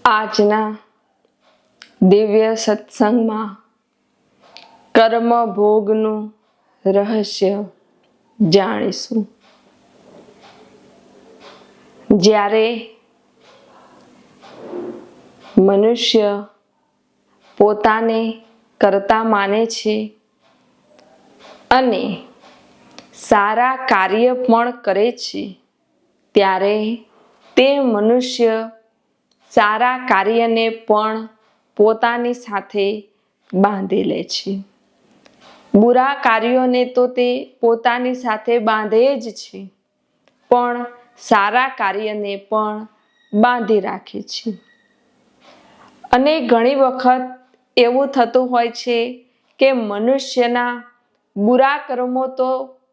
આજના દિવ્ય સત્સંગમાં કર્મ ભોગનું રહસ્ય જાણીશું. જ્યારે મનુષ્ય પોતાને કર્તા માને છે અને સારા કાર્ય પણ કરે છે, ત્યારે તે મનુષ્ય સારા કાર્યને પણ પોતાની સાથે બાંધી લે છે. બુરા કાર્યોને તો તે પોતાની સાથે બાંધે જ છે, પણ સારા કાર્યને પણ બાંધી રાખે છે. અને ઘણી વખત એવું થતું હોય છે કે મનુષ્યના બુરા કર્મો તો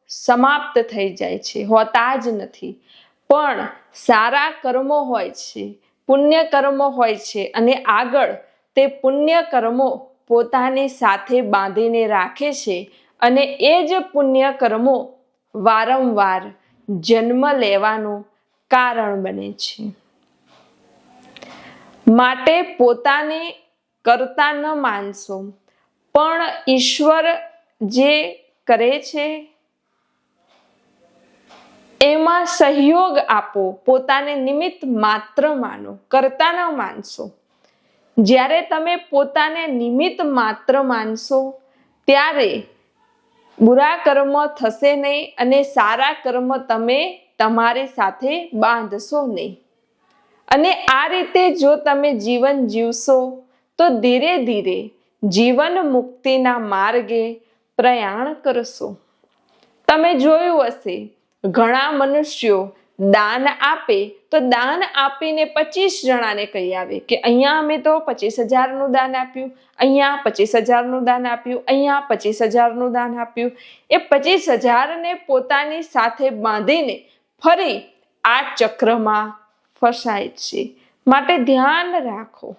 સમાપ્ત થઈ જાય છે, હોતા જ નથી, પણ સારા કર્મો હોય છે, પુણ્ય કર્મો હોય છે, અને આગળ તે પુણ્ય કર્મો પોતાની સાથે બાંધીને રાખે છે, અને એ જ પુણ્ય કર્મો વારંવાર જન્મ લેવાનું કારણ બને છે. માટે પોતાને કર્તા ન માનશો, પણ ઈશ્વર જે કરે છે એમાં સહયોગ આપો. પોતાને નિમિત્ત માત્ર માનો, કર્તા ન માનશો. જ્યારે તમે પોતાને નિમિત્ત માત્ર માનશો ત્યારે બુરા કર્મ થશે નહીં અને સારા કર્મ તમે તમારી સાથે બાંધશો નહીં. અને આ રીતે જો તમે જીવન જીવશો તો ધીરે ધીરે જીવન મુક્તિના માર્ગે પ્રયાણ કરશો. તમે જોયું હશે, ઘણા મનુષ્યો દાન આપે તો દાન આપીને 25 જણાને કહી આવે કે અહીંયા અમે તો 25,000 દાન આપ્યું, અહીંયા 25,000 દાન આપ્યું, અહીંયા 25,000 દાન આપ્યું. એ 25,000ને પોતાની સાથે બાંધીને ફરી આ ચક્રમાં ફસાય છે. માટે ધ્યાન રાખો,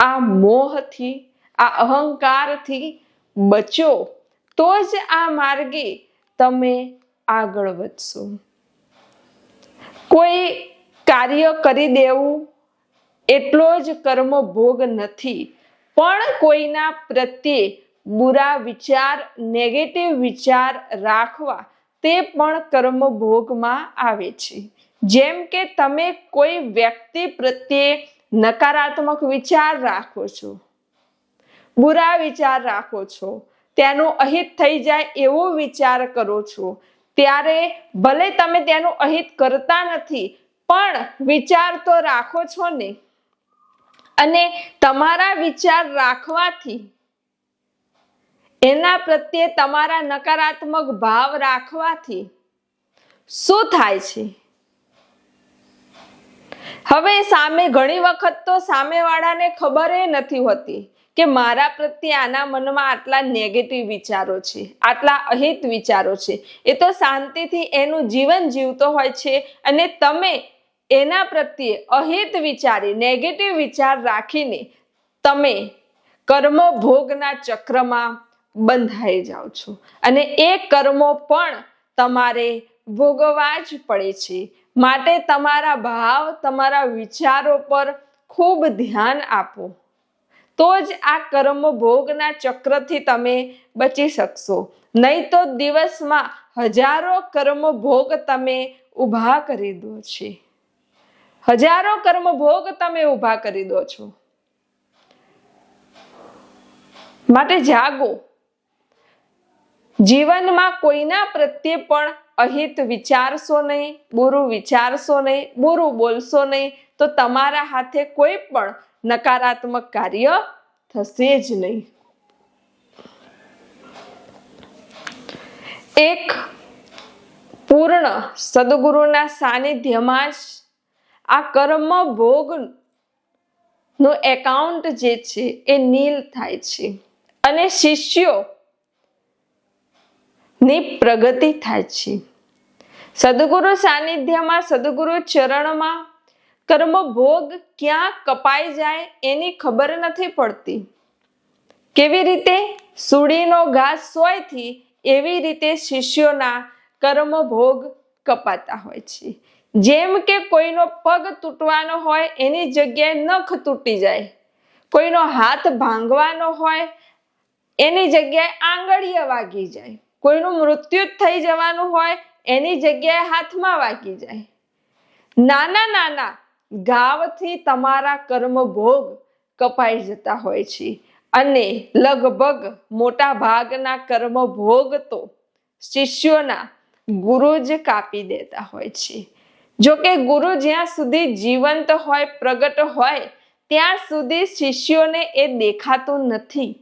આ મોહથી, આ અહંકારથી બચો, તો જ આ માર્ગે તમે આગળ વધશો. કોઈ કાર્ય કરી દેવું એટલો જ કર્મ ભોગ નથી, પણ કોઈના પ્રત્યે બુરા વિચાર, નેગેટિવ વિચાર રાખવા તે પણ કર્મ ભોગમાં આવે છે. જેમ કે તમે કોઈ વ્યક્તિ પ્રત્યે નકારાત્મક વિચાર રાખો છો, બુરા વિચાર રાખો છો, તેનું અહિત થઈ જાય એવો વિચાર કરો છો, ત્યારે ભલે તમે તેનું અહિત કરતા નથી, પણ વિચાર તો રાખો છો ને. અને તમારા વિચાર રાખવાથી, એના પ્રત્યે તમારા નકારાત્મક ભાવ રાખવાથી શું થાય છે? હવે સામે ઘણી વખત તો સામેવાળાને ખબર નથી હોતી કે મારા પ્રત્યે આના મનમાં આટલા નેગેટિવ વિચારો છે, આટલા અહિત વિચારો છે. એ તો શાંતિથી એનું જીવન જીવતો હોય છે, અને તમે એના પ્રત્યે અહિત વિચારી, નેગેટિવ વિચાર રાખીને તમે કર્મ ભોગના ચક્રમાં બંધાઈ જાઓ છો, અને એ કર્મો પણ તમારે ભોગવવા જ પડે છે. માટે તમારા ભાવ, તમારા વિચારો પર ખૂબ ધ્યાન આપો, તો જ આ કર્મ ભોગના ચક્રથી તમે બચી શકશો. નહીં તો દિવસમાં હજારો કર્મ ભોગ તમે ઊભા કરી દો છો. હજારો કર્મ ભોગ તમે ઊભા કરી દો છો. માટે જાગો. જીવનમાં કોઈના પ્રત્યે પણ અહિત વિચારશો નહીં, બુરું વિચારશો નહીં, બુરું બોલશો નહીં, તો તમારા હાથે કોઈ પણ નકારાત્મક કાર્ય થશે જ નહીં. એક પૂર્ણ સદગુરુના સાનિધ્યમાં જ આ કર્મ ભોગ નું એકાઉન્ટ જે છે એ નીલ થાય છે, અને શિષ્યો ની પ્રગતિ થાય છે. સદગુરુ સાનિધ્યમાં, સદગુરુ ચરણમાં કર્મ ભોગ ક્યાં કપાઈ જાય એની ખબર નથી પડતી. કેવી રીતે સુડીનો ઘાસ સોયથી, એવી રીતે શિષ્યોના કર્મ ભોગ કપાતા હોય છે. જેમ કે કોઈનો પગ તૂટવાનો હોય એની જગ્યાએ નખ તૂટી જાય, કોઈનો હાથ ભાંગવાનો હોય એની જગ્યાએ આંગળીએ વાગી જાય, કોઈનું મૃત્યુ થઈ જવાનું હોય એની જગ્યાએ હાથમાં વાગી જાય. નાના નાના ઘાવથી તમારા કર્મ ભોગ કપાઈ જતા હોય છે અને લગભગ મોટા ભાગના કર્મ ભોગ તો શિષ્યોના ગુરુ જ કાપી દેતા હોય છે. જો કે ગુરુ જ્યાં સુધી જીવંત હોય, પ્રગટ હોય, ત્યાં સુધી શિષ્યોને એ દેખાતું નથી.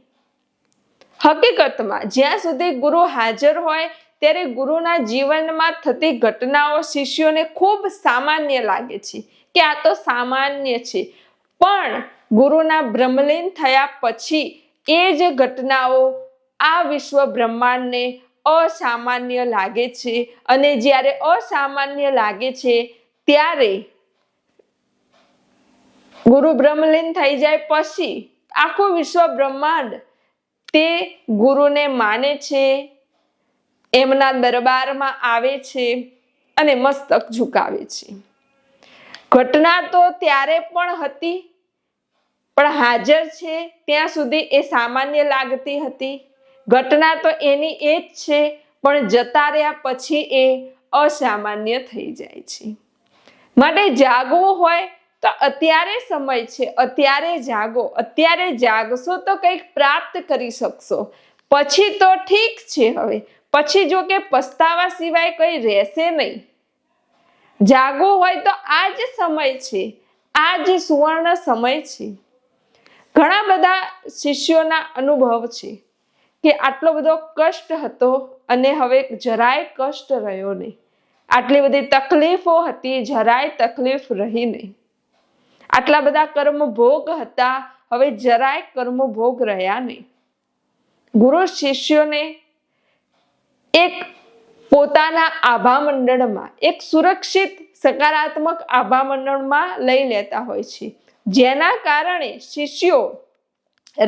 હકીકતમાં જ્યાં સુધી ગુરુ હાજર હોય ત્યારે ગુરુના જીવનમાં થતી ઘટનાઓ શિષ્યોને ખૂબ સામાન્ય લાગે છે કે આ તો સામાન્ય છે, પણ ગુરુના બ્રહ્મલીન થયા પછી એ જ ઘટનાઓ આ વિશ્વ બ્રહ્માંડને અસામાન્ય લાગે છે અને જ્યારે અસામાન્ય લાગે છે ત્યારે ગુરુ બ્રહ્મલીન થઈ જાય પછી આખું વિશ્વ બ્રહ્માંડ તે ગુરુને માને છે, એમના દરબારમાં આવે છે અને મસ્તક ઝુકાવે છે. ઘટના તો ત્યારે પણ હતી, પણ હાજર છે ત્યાં સુધી એ સામાન્ય લાગતી હતી. ઘટના તો એની એ જ છે, પણ જતા રહ્યા પછી એ અસામાન્ય થઈ જાય છે. માટે જાગવું હોય તો અત્યારે સમય છે, અત્યારે જાગો. અત્યારે જાગશો તો કંઈક પ્રાપ્ત કરી શકશો. પછી તો ઠીક છે, હવે પછી જો કે પસ્તાવા સિવાય કંઈ રહેશે નહીં. જાગવું હોય તો આ જ સમય છે, આ જ સુવર્ણ સમય છે. ઘણા બધા શિષ્યોના અનુભવ છે કે આટલો બધો કષ્ટ હતો અને હવે જરાય કષ્ટ રહ્યો નહીં. આટલી બધી તકલીફો હતી, જરાય તકલીફ રહી નહીં. આટલા બધા કર્મ ભોગ હતા, હવે જરાય કર્મ ભોગ રહ્યા નહીં. ગુરુ શિષ્યોને એક પોતાના આભા મંડળમાં, એક સુરક્ષિત સકારાત્મક આભા મંડળમાં લઈ લેતા હોય છે, જેના કારણે શિષ્યો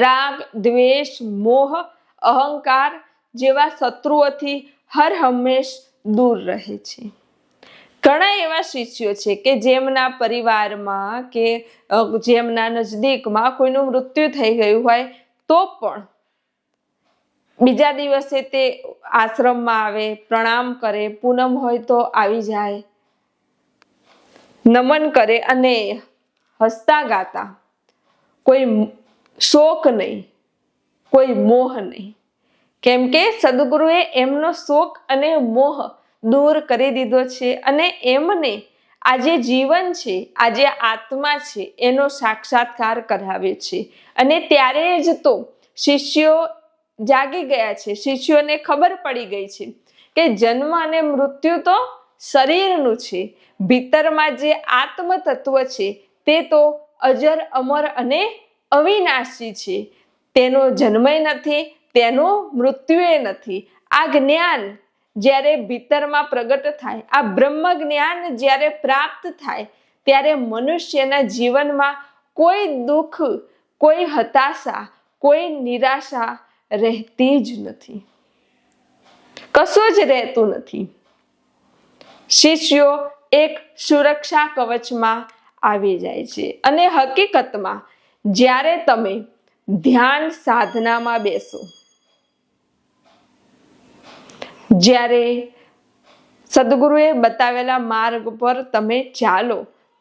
રાગ, દ્વેષ, મોહ, અહંકાર જેવા શત્રુઓથી હર હંમેશ દૂર રહે છે. ઘણા એવા શિષ્યો છે કે જેમના પરિવારમાં કે જેમના નજદીકમાં કોઈનું મૃત્યુ થઈ ગયું હોય તો પણ બીજા દિવસે તે આશ્રમમાં આવે, પ્રણામ કરે, પૂનમ હોય તો આવી જાય, નમન કરે અને હસતા ગાતા, કોઈ શોક નહીં, કોઈ મોહ નહીં. કેમ કે સદગુરુએ એમનો શોક અને મોહ દૂર કરી દીધો છે અને એમને આ જે જીવન છે, આ જે આત્મા છે એનો સાક્ષાત્કાર કરાવ્યો છે. અને ત્યારે જ તો શિષ્યો જાગી ગયા છે. શિષ્યોને ખબર પડી ગઈ છે કે જન્મ અને મૃત્યુ તો શરીરનું છે, ભીતરમાં જે આત્મ તત્વ છે તે તો અજર, અમર અને અવિનાશી છે. તેનો જન્મય નથી, તેનું મૃત્યુએ નથી. આ જ્ઞાન જ્યારે ભીતરમાં પ્રગટ થાય, આ બ્રહ્મ જ્ઞાન જ્યારે પ્રાપ્ત થાય, ત્યારે મનુષ્યના જીવનમાં કોઈ દુઃખ, કોઈ હતાશા, કોઈ નિરાશા રહેતી જ નથી. કશું જ રહેતું નથી. શિષ્યો એક સુરક્ષા કવચમાં આવી જાય છે. અને હકીકતમાં જ્યારે તમે ધ્યાન સાધનામાં બેસો, જ્યારે સદગુરુએ બતાવેલા માર્ગ પર તમે ચાલો,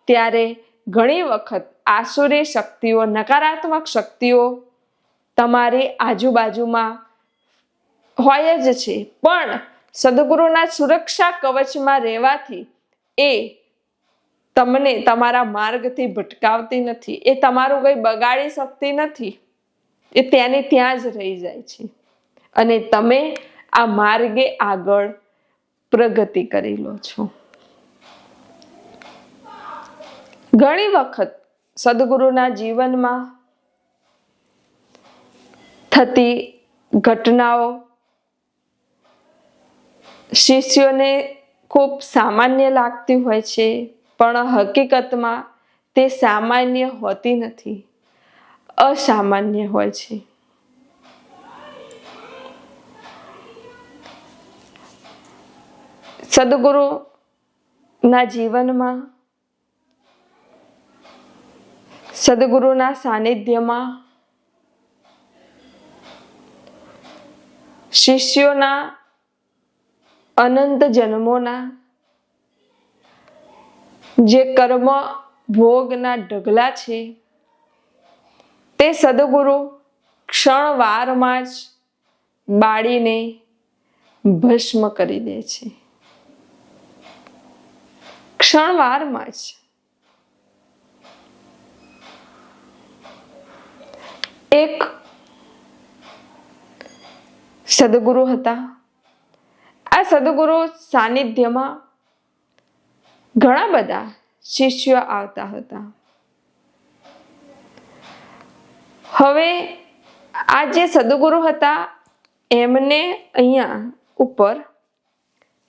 ત્યારે ઘણી વખત આસુરી શક્તિઓ, નકારાત્મક શક્તિઓ તમારી આજુબાજુમાં હોય જ છે, પણ સદગુરુના સુરક્ષા કવચમાં રહેવાથી એ તમને તમારા માર્ગથી ભટકાવતી નથી, એ તમારું કંઈ બગાડી શકતી નથી. એ ત્યાંને ત્યાં જ રહી જાય છે અને તમે આ માર્ગે આગળ પ્રગતિ કરી લો છો. ઘણી વખત સદગુરુના જીવનમાં થતી ઘટનાઓ શિષ્યોને ખૂબ સામાન્ય લાગતી હોય છે, પણ હકીકતમાં તે સામાન્ય હોતી નથી, અસામાન્ય હોય છે. સદગુરુ ના જીવનમાં સદગુરુના સાનિધ્યમાં શિષ્યોના અનંત જન્મોના જે કર્મ ભોગના ઢગલા છે તે સદગુરુ ક્ષણવારમાં જ બાળીને ભસ્મ કરી દે છે. ક્ષણવારમાં જ. એક સદગુરુ હતા. આ સદગુરુ સાનિધ્યમાં ઘણા બધા શિષ્યો આવતા હતા. હવે આ જે સદગુરુ હતા એમને અહીંયા ઉપર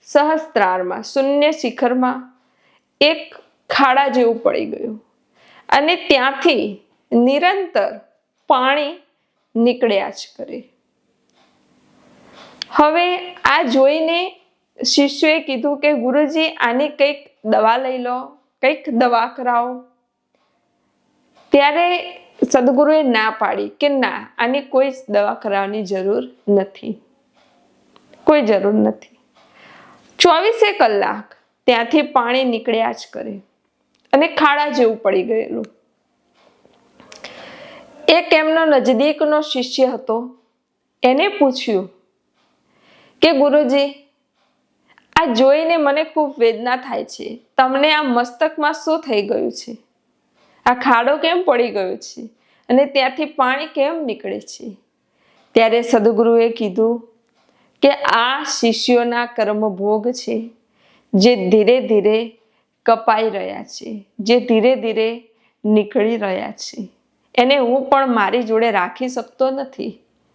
સહસ્ત્રારમાં શૂન્ય શિખરમાં એક ખાડા જેવું પડી ગયું અને ત્યાંથી નિરંતર પાણી નીકળ્યા જ કરે. હવે આ જોઈને શિષ્યોએ કીધું કે ગુરુજી આની કંઈક દવા લઈ લો, કંઈક દવા કરાવો. ત્યારે સદગુરુએ ના પાડી કે ના, આની કોઈ દવા કરાવવાની જરૂર નથી, કોઈ જરૂર નથી. 24 કલાક ત્યાંથી પાણી નીકળ્યા જ કરે અને ખાડા જેવું પડી ગયેલું. એક એમનો નજદીકનો શિષ્ય હતો. એને પૂછ્યું કે ગુરુજી, આ જોઈને મને ખૂબ વેદના થાય છે. તમને આ મસ્તકમાં શું થઈ ગયું છે? આ ખાડો કેમ પડી ગયો છે અને ત્યાંથી પાણી કેમ નીકળે છે? ત્યારે સદગુરુએ કીધું કે આ શિષ્યોના કર્મ ભોગ છે જે ધીરે ધીરે કપાઈ રહ્યા છે, જે ધીરે ધીરે નીકળી રહ્યા છે. એને હું પણ મારી જોડે રાખી શકતો નથી,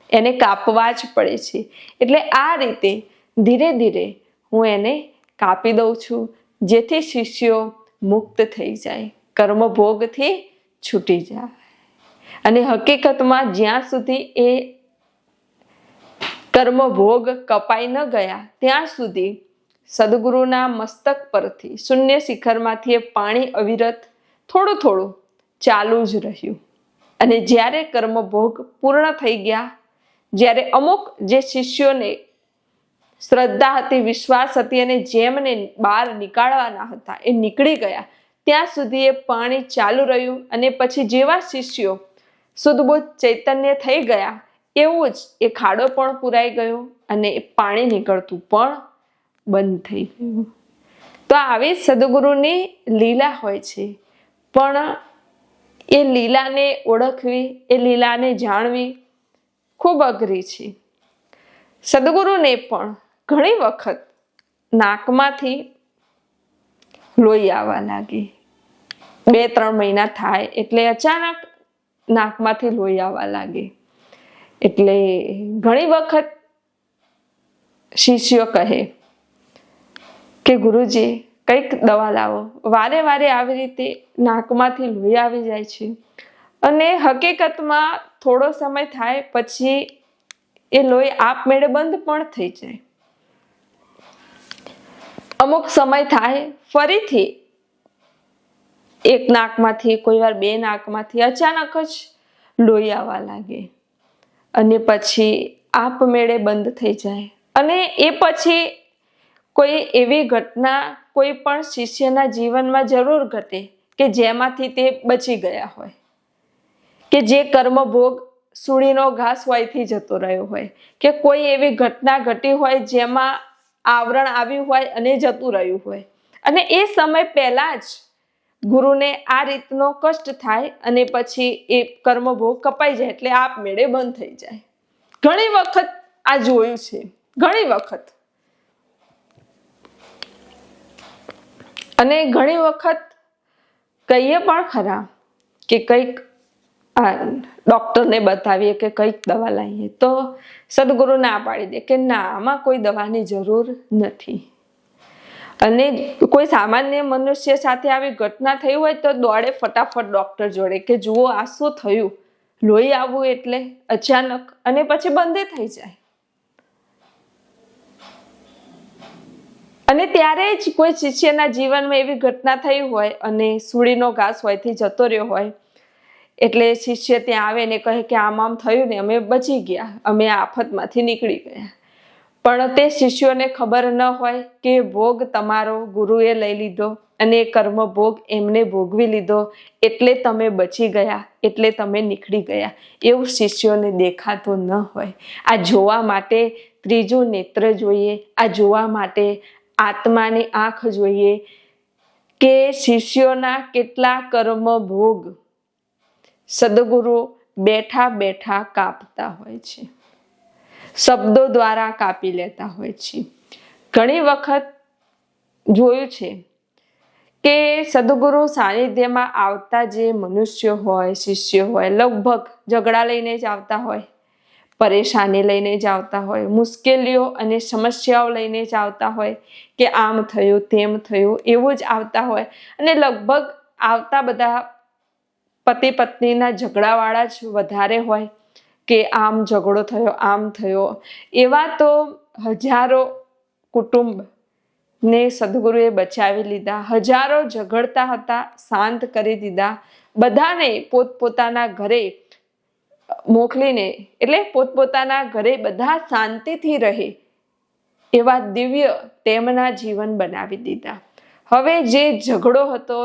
એને કાપવા જ પડે છે. એટલે આ રીતે ધીરે ધીરે હું એને કાપી દઉં છું, જેથી શિષ્યો મુક્ત થઈ જાય, કર્મભોગથી છૂટી જાય. અને હકીકતમાં જ્યાં સુધી એ કર્મભોગ કપાઈ ન ગયા ત્યાં સુધી સદગુરુના મસ્તક પરથી શૂન્ય શિખરમાંથી એ પાણી અવિરત થોડું થોડું ચાલુ જ રહ્યું. અને જ્યારે કર્મભોગ પૂર્ણ થઈ ગયા, જ્યારે અમુક જે શિષ્યોને શ્રદ્ધા હતી, વિશ્વાસ હતી અને જેમને બહાર નીકાળવાના હતા એ નીકળી ગયા, ત્યાં સુધી એ પાણી ચાલુ રહ્યું. અને પછી જેવા શિષ્યો શુદ્ધબુદ્ધ ચૈતન્ય થઈ ગયા એવું જ એ ખાડો પણ પુરાઈ ગયો અને એ પાણી નીકળતું પણ બંધ થઈ ગયું. તો આવી સદગુરુની લીલા હોય છે. પણ એ લીલાને ઓળખવી, એ લીલાને જાણવી ખૂબ અઘરી છે. સદગુરુને પણ ઘણી વખત નાકમાંથી લોહી આવવા લાગે. 2-3 મહિના થાય એટલે અચાનક નાકમાંથી લોહી આવવા લાગે. એટલે ઘણી વખત શિષ્યો કહે કે ગુરુજી કંઈક દવા લાવો. વારે વારે આવી રીતે નાકમાંથી લોહી આવી જાય છે અને હકીકતમાં થોડો સમય થાય પછી એ લોહી આપમેળે બંધ પણ થઈ જાય. અમુક સમય થાય ફરીથી એક નાકમાંથી, કોઈ વાર 2 નાકમાંથી અચાનક જ લોહી આવવા લાગે અને પછી આપમેળે બંધ થઈ જાય. અને એ પછી કોઈ એવી ઘટના કોઈ પણ શિષ્યના જીવનમાં જરૂર ઘટે કે જેમાંથી તે બચી ગયા હોય, કે જે કર્મભોગ સૂળીનો ઘાસ હોયથી જતો રહ્યો હોય, કે કોઈ એવી ઘટના ઘટી હોય જેમાં આવરણ આવ્યું હોય અને જતું રહ્યું હોય. અને એ સમય પહેલા જ ગુરુને આ રીતનો કષ્ટ થાય અને પછી એ કર્મભોગ કપાઈ જાય એટલે આપમેળે બંધ થઈ જાય. ઘણી વખત આ જોયું છે, ઘણી વખત. અને ઘણી વખત કહીએ પણ ખરા કે કંઈક ડોક્ટરને બતાવીએ કે કંઈક દવા લાવીએ તો સદગુરુ ના પાડી દે કે ના, આમાં કોઈ દવાની જરૂર નથી. અને કોઈ સામાન્ય મનુષ્ય સાથે આવી ઘટના થઈ હોય તો દોડે ફટાફટ ડોક્ટર જોડે કે જુઓ આ શું થયું, લોહી આવવું એટલે અચાનક, અને પછી બંધ થઈ જાય. અને ત્યારે જ કોઈ શિષ્યના જીવનમાં એવી ઘટના થઈ હોય અને સૂળીનો ઘાસ હોયથી જતો રહ્યો હોય, એટલે શિષ્ય ત્યાં આવે ને કહે કે આમ થયું ને, અમે બચી ગયા, અમે આ આફતમાંથી નીકળી ગયા. પણ તે શિષ્યોને ખબર ન હોય કે ભોગ તમારો ગુરુએ લઈ લીધો અને એ કર્મ ભોગ એમને ભોગવી લીધો, એટલે તમે બચી ગયા, એટલે તમે નીકળી ગયા. એવું શિષ્યોને દેખાતું ન હોય. આ જોવા માટે ત્રીજું નેત્ર જોઈએ, આ જોવા માટે આત્માની આંખ જોઈએ કે શિષ્યોના કેટલા કર્મ ભોગ સદગુરુ બેઠા બેઠા કાપતા હોય છે, શબ્દો દ્વારા કાપી લેતા હોય છે. ઘણી વખત જોયું છે કે સદગુરુ સાનિધ્યમાં આવતા જે મનુષ્યો હોય, શિષ્યો હોય, લગભગ ઝઘડા લઈને જ આવતા હોય, પરેશાની લઈને જ આવતા હોય, મુશ્કેલીઓ અને સમસ્યાઓ લઈને જ આવતા હોય કે આમ થયું તેમ થયું, એવું જ આવતા હોય. અને લગભગ આવતા બધા પતિ પત્નીના ઝઘડાવાળા જ વધારે હોય કે આમ ઝઘડો થયો, આમ થયો. એવા તો હજારો કુટુંબને સદગુરુએ બચાવી લીધા, હજારો ઝઘડતા હતા શાંત કરી દીધા, બધાને પોતપોતાના ઘરે મોકલીને, એટલે પોતપોતાના ઘરે બધા શાંતિથી રહે એવા દિવ્ય તેમના જીવન બનાવી દીધા. હવે જે ઝઘડો હતો,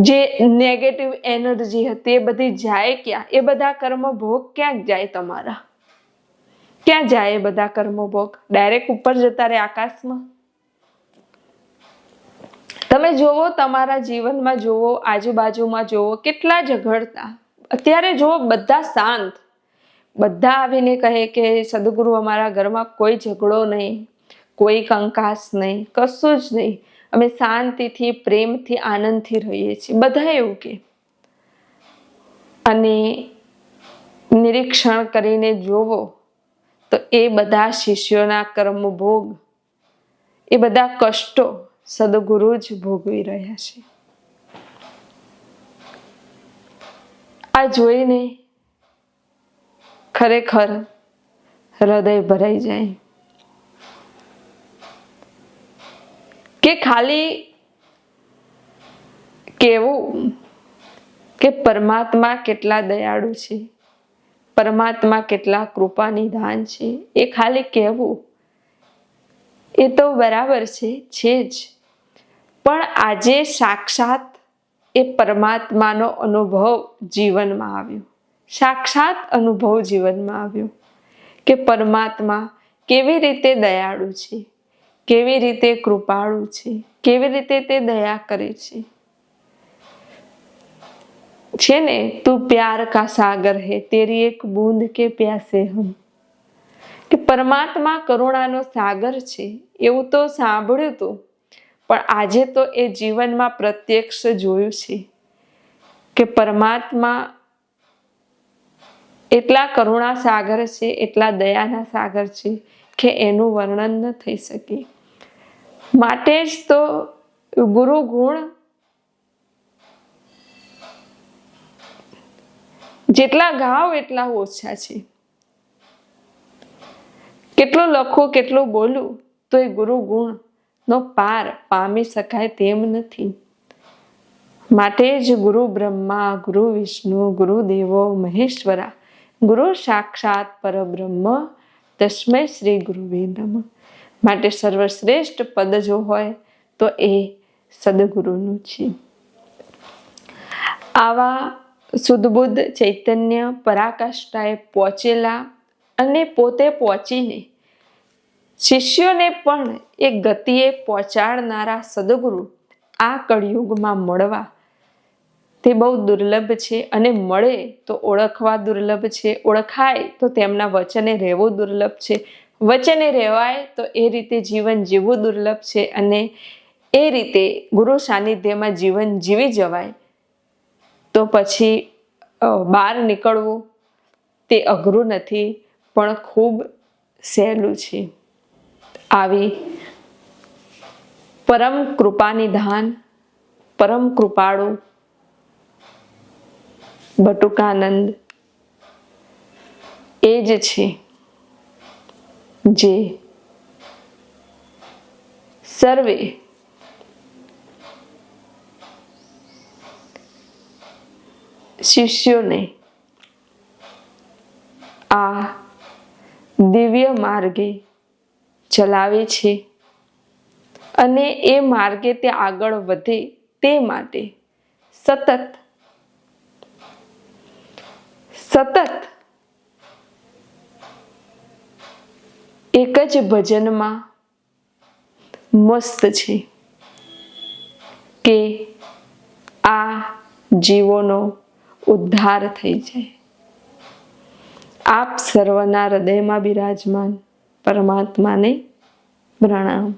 જે નેગેટિવ એનર્જી હતી, એ બધી જાય ક્યાં? એ બધા કર્મ ભોગ ક્યાં જાય તમારા? ક્યાં જાય એ બધા કર્મ ભોગ? ડાયરેક્ટ ઉપર જતા રહે આકાશમાં? તમે જોવો, તમારા જીવનમાં જોવો, આજુબાજુમાં જોવો, કેટલા ઝઘડતા. અત્યારે જોવો બધા શાંત, બધા આવીને કહે કે સદગુરુ અમારા ઘરમાં કોઈ ઝઘડો નહીં, કોઈ કંકાસ નહીં, કશું જ નહીં, અમે શાંતિથી પ્રેમથી આનંદથી રહીએ છીએ, બધા એવું કે. અને નિરીક્ષણ કરીને જોવો તો એ બધા શિષ્યોના કર્મ ભોગ, એ બધા કષ્ટો સદગુરુ જ ભોગવી રહ્યા છે. આ જોઈને ખરેખર હૃદય ભરાઈ જાય કે ખાલી કહેવું કે પરમાત્મા કેટલા દયાળુ છે, પરમાત્મા કેટલા કૃપા નિધાન છે, એ ખાલી કહેવું એ તો બરાબર છે જ. પણ આજે સાક્ષાત એ પરમાત્માનો અનુભવ જીવનમાં આવ્યો, સાક્ષાત અનુભવ જીવનમાં આવ્યો કે પરમાત્મા કેવી રીતે દયાળુ છે, કેવી રીતે કૃપાળુ છે, કેવી રીતે તે દયા કરે છે ને. તું પ્યાર કા સાગર હે, તેરી એક બૂંદ કે પ્યાસે હમ. કે પરમાત્મા કરુણાનો સાગર છે એવું તો સાંભળ્યું હતું, પણ આજે તો એ જીવનમાં પ્રત્યક્ષ જોયું છે કે પરમાત્મા એટલા કરુણા સાગર છે, એટલા દયાના સાગર છે કે એનું વર્ણન ન થઈ શકે. માટે જ તો ગુરુ ગુણ જેટલા ગાવ એટલા ઓછા છે. કેટલું લખું, કેટલું બોલું, તો એ ગુરુ ગુણ નો પાર પામી શકાય તેમ નથી. માટે જ ગુરુ બ્રહ્મા, ગુરુ વિષ્ણુ, ગુરુ દેવો મહેશ્વરા, ગુરુ સાક્ષાત પરબ્રહ્મ, તસ્મૈ શ્રી ગુરુવે નમઃ. માટે સર્વશ્રેષ્ઠ પદ જો હોય તો એ સદગુરુનું છે. આવા સુદબુદ્ધ ચૈતન્ય પરાકાષ્ઠાએ પહોંચેલા અને પોતે પહોંચીને શિષ્યોને પણ એક ગતિએ પહોંચાડનારા સદગુરુ આ કળિયુગમાં મળવા તે બહુ દુર્લભ છે. અને મળે તો ઓળખવા દુર્લભ છે, ઓળખાય તો તેમના વચને રહેવું દુર્લભ છે, વચને રહેવાય તો એ રીતે જીવન જીવવું દુર્લભ છે. અને એ રીતે ગુરુ સાનિધ્યમાં જીવન જીવી જવાય તો પછી બહાર નીકળવું તે અઘરું નથી, પણ ખૂબ સહેલું છે. આવી પરમ કૃપાનિધાન, પરમ કૃપાળુ બટુકાનંદ એ જ છે જે સર્વે શિષ્યોને આ દિવ્ય માર્ગે ચલાવે છે અને એ માર્ગે તે આગળ વધે તે માટે સતત એક જ ભજનમાં મસ્ત છે કે આ જીવોનો ઉદ્ધાર થઈ જાય. આપ સર્વના હૃદયમાં બિરાજમાન પરમાત્માને પ્રણામ.